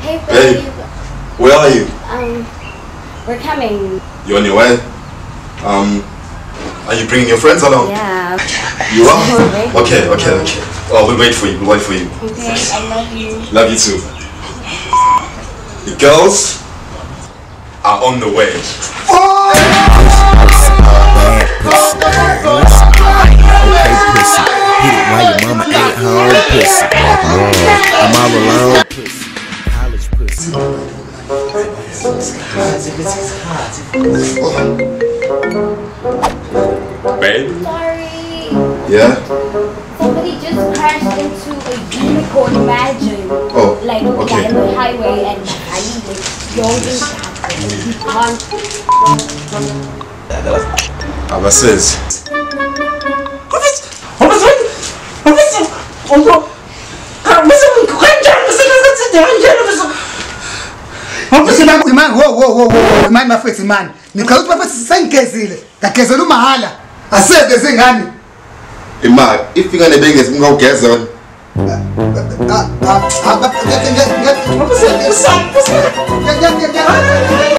Hey, babe. Hey, where are you? We're coming. You on your way? Are you bringing your friends along? Yeah. You are? Okay. Oh, we'll wait for you. Okay, I love you. Love you too. The girls are on the way. Okay, pussy. Hit it while your mama ain't home, pussy. I'm all alone, pussy. College pussy. Babe? Sorry. Yeah? Somebody just crashed into a unicorn, imagine. Oh, like, okay. on the highway and I need like yawning Abba says. Whoa, man, my face, man. Because my face is saying Kazil. That Kazelu Mahala. I said the thing, honey. Ima, if you're gonna bring us, we'll get on. What was it?